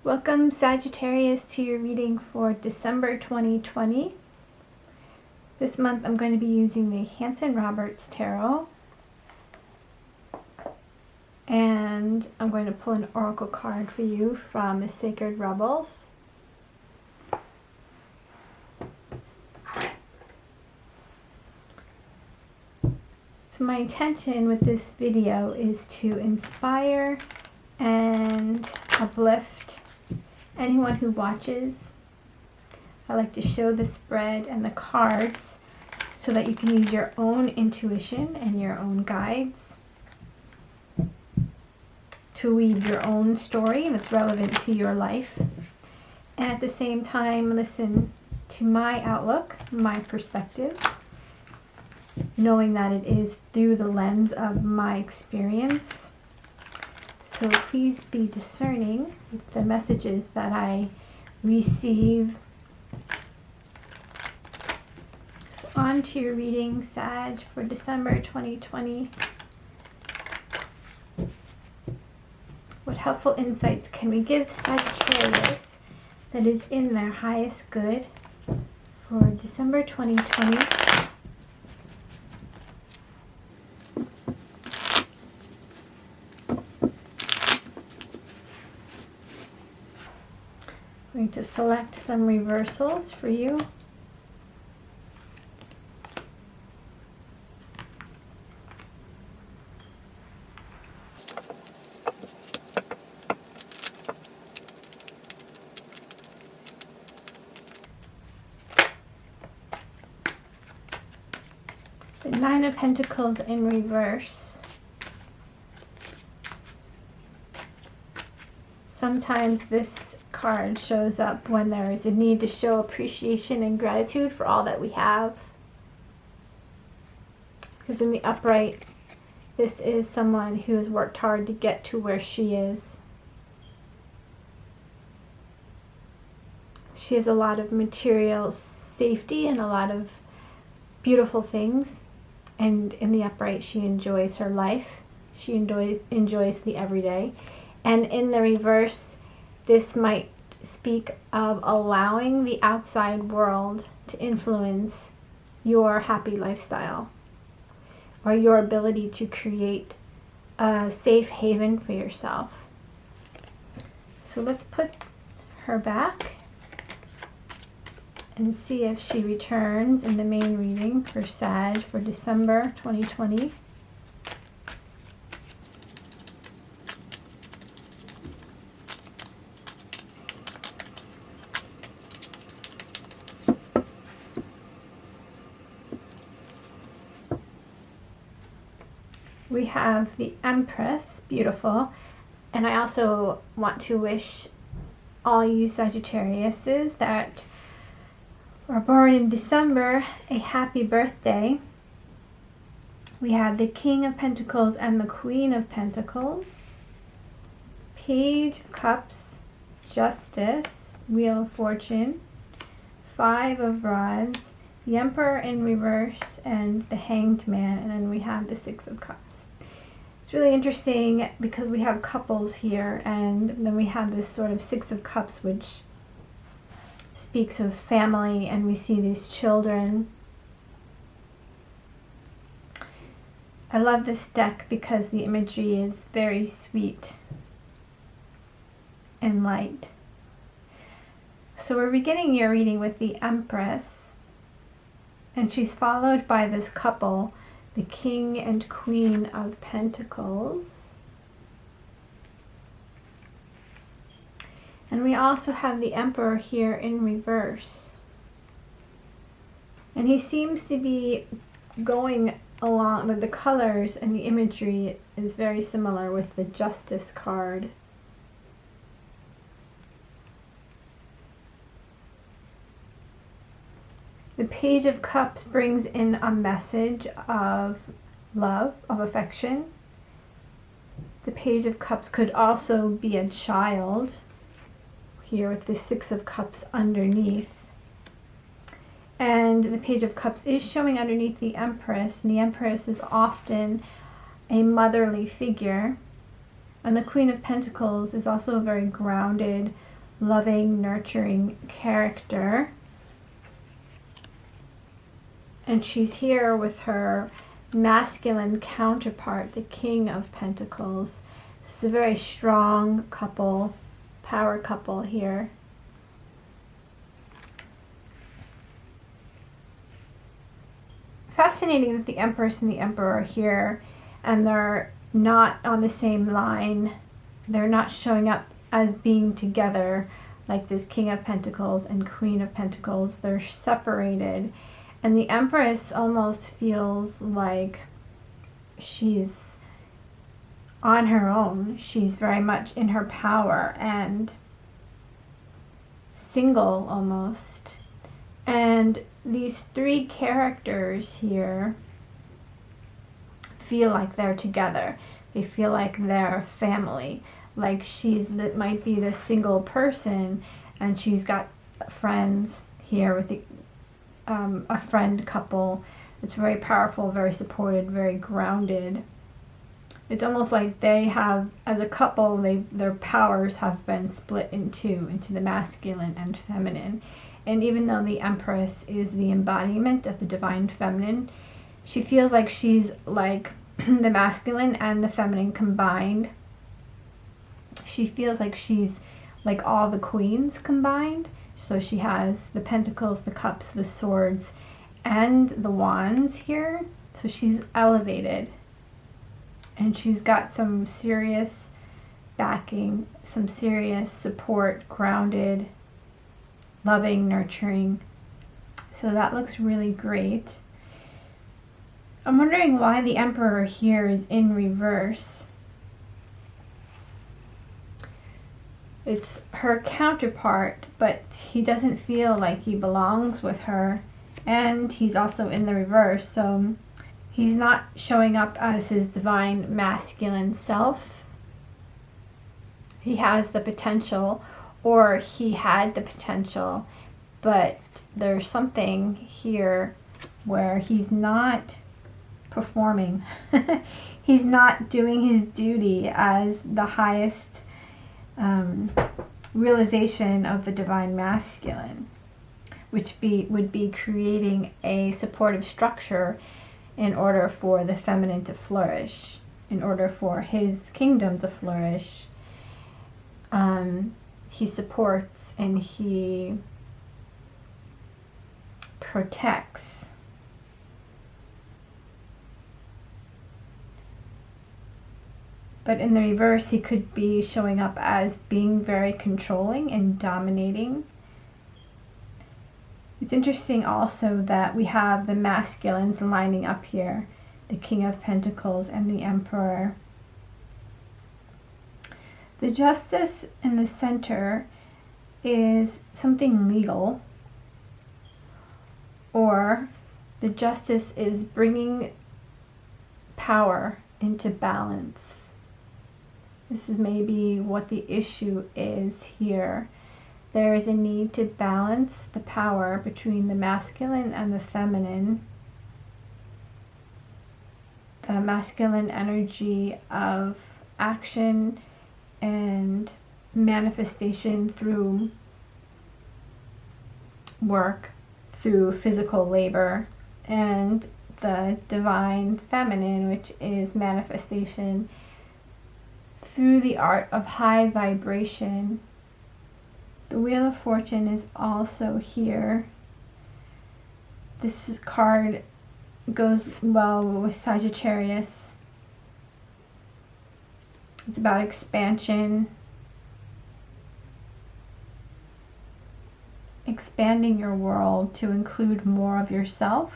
Welcome Sagittarius to your reading for December 2020. This month I'm going to be using the Hanson-Roberts Tarot, and I'm going to pull an oracle card for you from the Sacred Rebels. So my intention with this video is to inspire and uplift anyone who watches. I like to show the spread and the cards so that you can use your own intuition and your own guides to weave your own story that's relevant to your life, and at the same time listen to my outlook, my perspective, knowing that it is through the lens of my experience. So please be discerning with the messages that I receive. So on to your reading, Sag, for December 2020. What helpful insights can we give Sagittarius that is in their highest good for December 2020? I'm going to select some reversals for you. The Nine of Pentacles in reverse. Sometimes this card shows up when there is a need to show appreciation and gratitude for all that we have. Because in the upright, this is someone who has worked hard to get to where she is. She has a lot of material safety and a lot of beautiful things. And in the upright, she enjoys her life. She enjoys the everyday. And in the reverse, this might speak of allowing the outside world to influence your happy lifestyle, or your ability to create a safe haven for yourself. So let's put her back and see if she returns in the main reading for Sag for December 2020. We have the Empress, beautiful, and I also want to wish all you Sagittariuses that are born in December a happy birthday. We have the King of Pentacles and the Queen of Pentacles, Page of Cups, Justice, Wheel of Fortune, Five of Rods, the Emperor in reverse, and the Hanged Man, and then we have the Six of Cups. It's really interesting because we have couples here, and then we have this sort of Six of Cups, which speaks of family, and we see these children. I love this deck because the imagery is very sweet and light. So we're beginning your reading with the Empress, and she's followed by this couple, the King and Queen of Pentacles. And we also have the Emperor here in reverse. And he seems to be going along with the colors, and the imagery is very similar with the Justice card. The Page of Cups brings in a message of love, of affection. The Page of Cups could also be a child, here with the Six of Cups underneath. And the Page of Cups is showing underneath the Empress, and the Empress is often a motherly figure. And the Queen of Pentacles is also a very grounded, loving, nurturing character. And she's here with her masculine counterpart, the King of Pentacles. This is a very strong couple, power couple here. Fascinating that the Empress and the Emperor are here and they're not on the same line. They're not showing up as being together like this King of Pentacles and Queen of Pentacles. They're separated. And the Empress almost feels like she's on her own. She's very much in her power and single almost. And these three characters here feel like they're together. They feel like they're family. Like might be the single person and she's got friends here with a friend couple. It's very powerful, very supported, very grounded. It's almost like they have, as a couple, their powers have been split into the masculine and feminine. And even though the Empress is the embodiment of the divine feminine, she feels like she's like the masculine and the feminine combined. She feels like she's like all the queens combined. So she has the pentacles, the cups, the swords, and the wands here. So she's elevated. And she's got some serious backing, some serious support, grounded, loving, nurturing. So that looks really great. I'm wondering why the Emperor here is in reverse. It's her counterpart, but he doesn't feel like he belongs with her. And he's also in the reverse, so he's not showing up as his divine masculine self. He has the potential, or he had the potential, but there's something here where he's not performing. He's not doing his duty as the highest realization of the divine masculine, which would be creating a supportive structure in order for the feminine to flourish, in order for his kingdom to flourish. He supports and he protects. But in the reverse, he could be showing up as being very controlling and dominating. It's interesting also that we have the masculines lining up here, the King of Pentacles and the Emperor. The Justice in the center is something legal, or the Justice is bringing power into balance. This is maybe what the issue is here. There is a need to balance the power between the masculine and the feminine. The masculine energy of action and manifestation through work, through physical labor, and the divine feminine, which is manifestation through the art of high vibration. The Wheel of Fortune is also here. This card goes well with Sagittarius. It's about expansion, expanding your world to include more of yourself,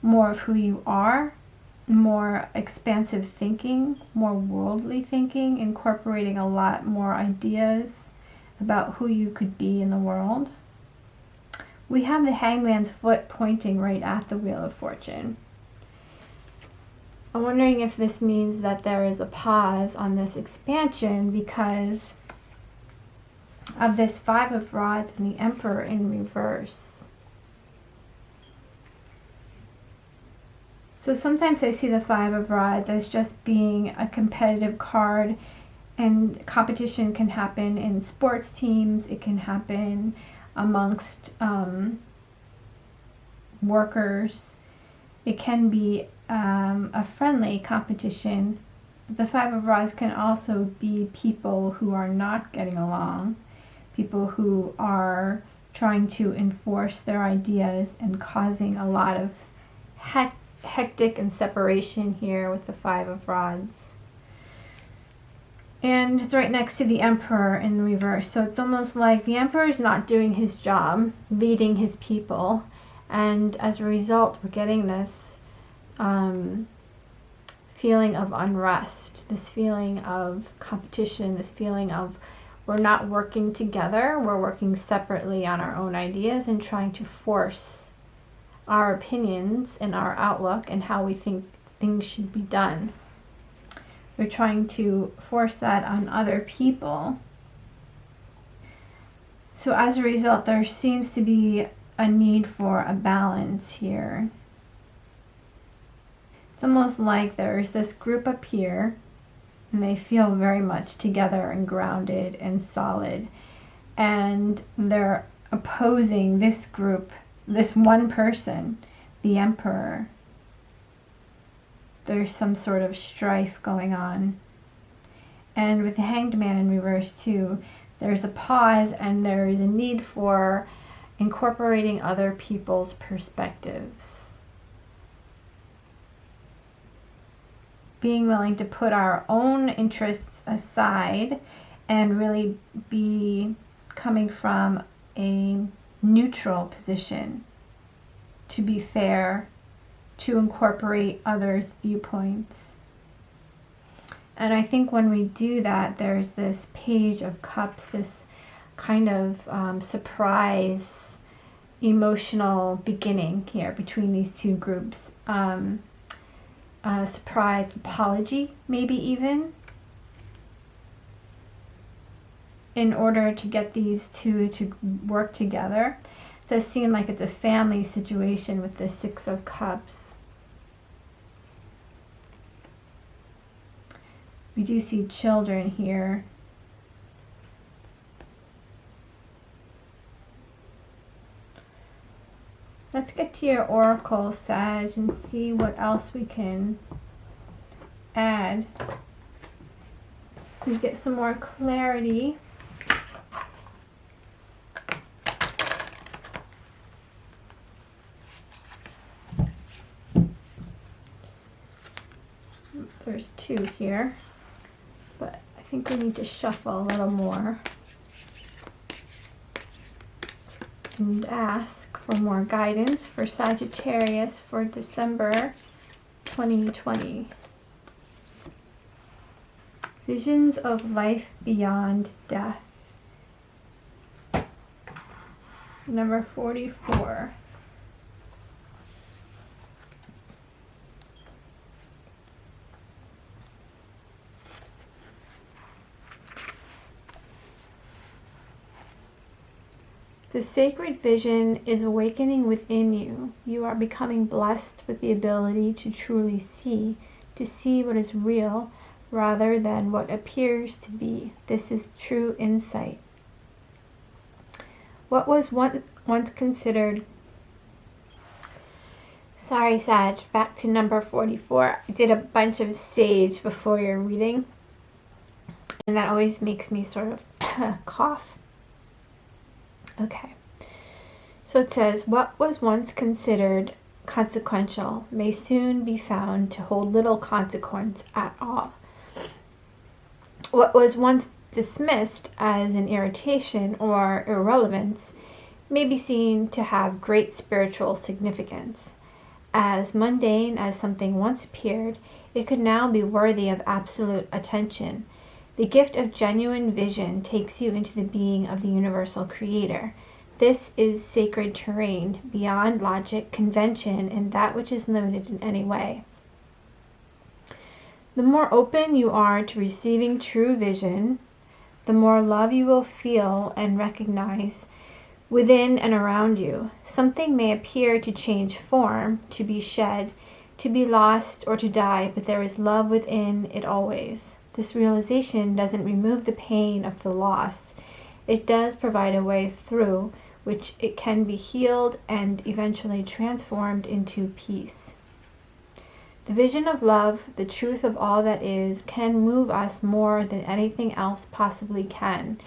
more of who you are, more expansive thinking, more worldly thinking, incorporating a lot more ideas about who you could be in the world. We have the Hangman's foot pointing right at the Wheel of Fortune. I'm wondering if this means that there is a pause on this expansion because of this Five of Rods and the Emperor in reverse. So sometimes I see the Five of Rods as just being a competitive card And competition can happen in sports teams. It can happen amongst workers. It can be a friendly competition. The Five of Rods can also be people who are not getting along, people who are trying to enforce their ideas and causing a lot of hectic and separation here with the Five of Rods. And it's right next to the Emperor in reverse. So it's almost like the Emperor is not doing his job, leading his people. And as a result, we're getting this feeling of unrest, this feeling of competition, this feeling of we're not working together, we're working separately on our own ideas and trying to force our opinions and our outlook and how we think things should be done. We're trying to force that on other people. So as a result, there seems to be a need for a balance here. It's almost like there's this group up here, and they feel very much together and grounded and solid. And they're opposing this group, this one person, the Emperor. There's some sort of strife going on. And with the Hanged Man in reverse too, there's a pause and there is a need for incorporating other people's perspectives. Being willing to put our own interests aside and really be coming from a neutral position, to be fair, to incorporate others' viewpoints. And I think when we do that, there's this Page of Cups, this kind of surprise, emotional beginning here between these two groups. Surprise apology, maybe even, in order to get these two to work together. It does seem like it's a family situation with the Six of Cups. We do see children here. Let's get to your oracle, Sag, and see what else we can add to get some more clarity. There's two here, but I think we need to shuffle a little more and ask for more guidance for Sagittarius for December 2020. Visions of life beyond death. Number 44. The sacred vision is awakening within you. You are becoming blessed with the ability to truly see, to see what is real rather than what appears to be. This is true insight. What was once considered... Sorry, Sag, back to number 44. I did a bunch of sage before your reading, and that always makes me sort of cough. Okay, so it says, what was once considered consequential may soon be found to hold little consequence at all. What was once dismissed as an irritation or irrelevance may be seen to have great spiritual significance. As mundane as something once appeared, it could now be worthy of absolute attention. The gift of genuine vision takes you into the being of the universal creator. This is sacred terrain, beyond logic, convention, and that which is limited in any way. The more open you are to receiving true vision, the more love you will feel and recognize within and around you. Something may appear to change form, to be shed, to be lost, or to die, but there is love within it always. This realization doesn't remove the pain of the loss. It does provide a way through which it can be healed and eventually transformed into peace. The vision of love, the truth of all that is, can move us more than anything else possibly can.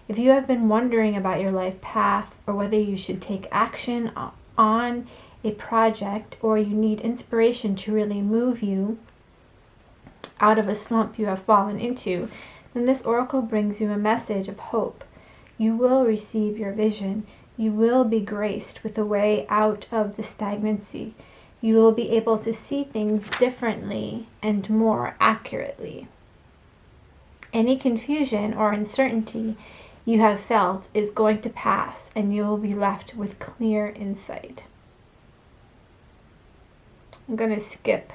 If you have been wondering about your life path, or whether you should take action on a project, or you need inspiration to really move you out of a slump you have fallen into, then this oracle brings you a message of hope. You will receive your vision. You will be graced with a way out of the stagnancy. You will be able to see things differently and more accurately. Any confusion or uncertainty you have felt is going to pass, and you will be left with clear insight. I'm going to skip.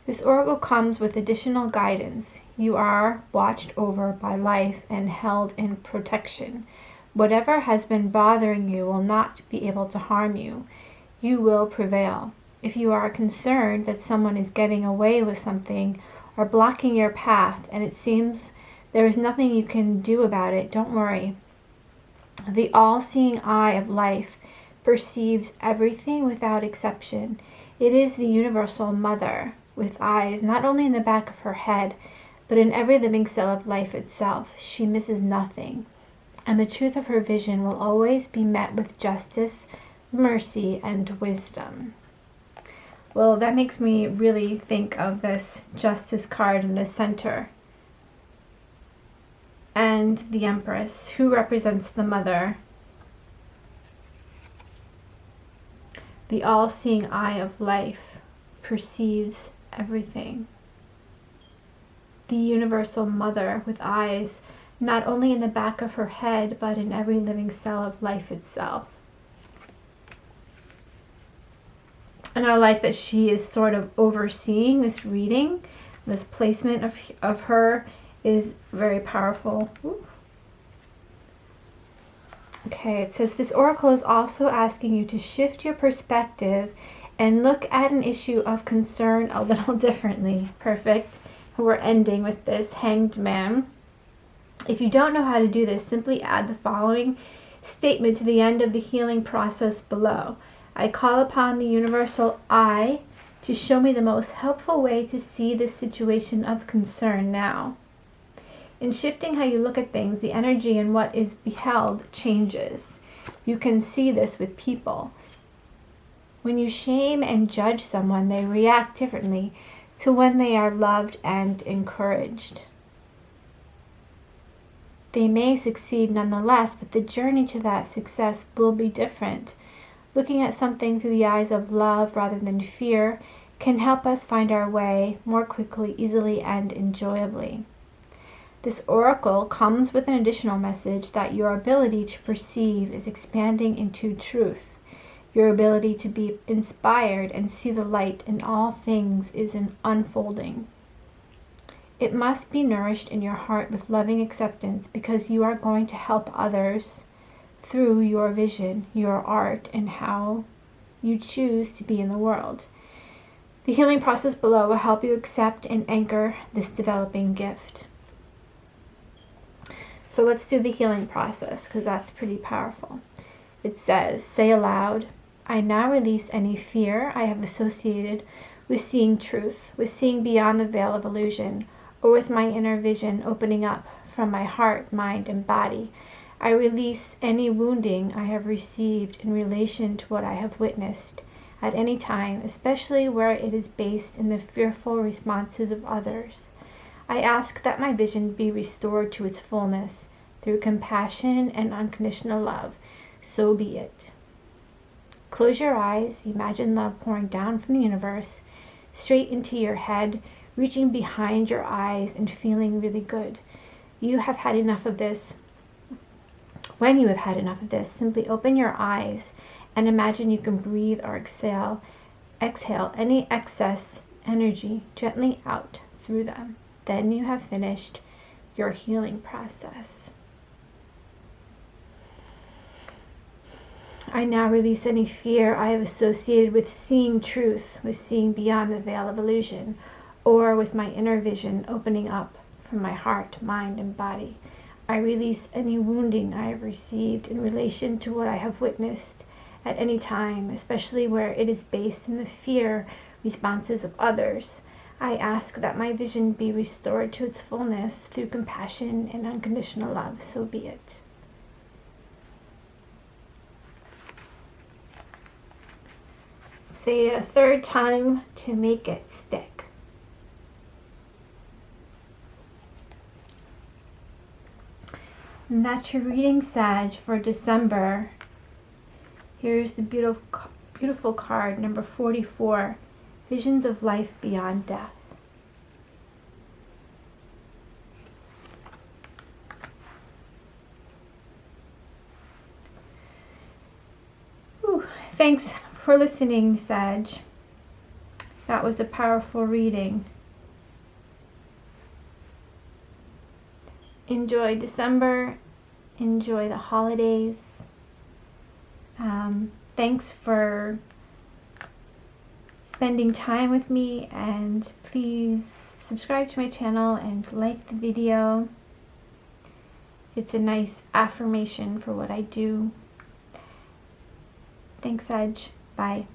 This oracle comes with additional guidance. You are watched over by life and held in protection. Whatever has been bothering you will not be able to harm you. You will prevail. If you are concerned that someone is getting away with something or blocking your path, and it seems there is nothing you can do about it, don't worry. The all-seeing eye of life perceives everything without exception. It is the universal mother, with eyes not only in the back of her head, but in every living cell of life itself. She misses nothing, and the truth of her vision will always be met with justice, mercy, and wisdom. Well, that makes me really think of this Justice card in the center, and the Empress, who represents the mother. The all-seeing eye of life perceives everything. The universal mother with eyes not only in the back of her head, but in every living cell of life itself. And I like that she is sort of overseeing this reading. This placement of her is very powerful. Ooh. Okay, it says this oracle is also asking you to shift your perspective and look at an issue of concern a little differently. Perfect. We're ending with this Hanged Man. If you don't know how to do this, simply add the following statement to the end of the healing process below. I call upon the universal I to show me the most helpful way to see this situation of concern now. In shifting how you look at things, the energy in what is beheld changes. You can see this with people. When you shame and judge someone, they react differently to when they are loved and encouraged. They may succeed nonetheless, but the journey to that success will be different. Looking at something through the eyes of love rather than fear can help us find our way more quickly, easily, and enjoyably. This oracle comes with an additional message that your ability to perceive is expanding into truth. Your ability to be inspired and see the light in all things is unfolding. It must be nourished in your heart with loving acceptance, because you are going to help others through your vision, your art, and how you choose to be in the world. The healing process below will help you accept and anchor this developing gift. So let's do the healing process, because that's pretty powerful. It says, say aloud, I now release any fear I have associated with seeing truth, with seeing beyond the veil of illusion, or with my inner vision opening up from my heart, mind, and body. I release any wounding I have received in relation to what I have witnessed at any time, especially where it is based in the fearful responses of others. I ask that my vision be restored to its fullness through compassion and unconditional love. So be it. Close your eyes, imagine love pouring down from the universe, straight into your head, reaching behind your eyes and feeling really good. You have had enough of this. When you have had enough of this, simply open your eyes and imagine you can breathe or exhale any excess energy gently out through them. Then you have finished your healing process. I now release any fear I have associated with seeing truth, with seeing beyond the veil of illusion, or with my inner vision opening up from my heart, mind, and body. I release any wounding I have received in relation to what I have witnessed at any time, especially where it is based in the fear responses of others. I ask that my vision be restored to its fullness through compassion and unconditional love. So be it. Say it a third time to make it stick. And that's your reading, Sag, for December. Here's the beautiful card, number 44, Visions of Life Beyond Death. Whew. Thanks for listening, Sag. That was a powerful reading. Enjoy December. Enjoy the holidays. Thanks for spending time with me, and please subscribe to my channel and like the video. It's a nice affirmation for what I do. Thanks, Sag. Bye.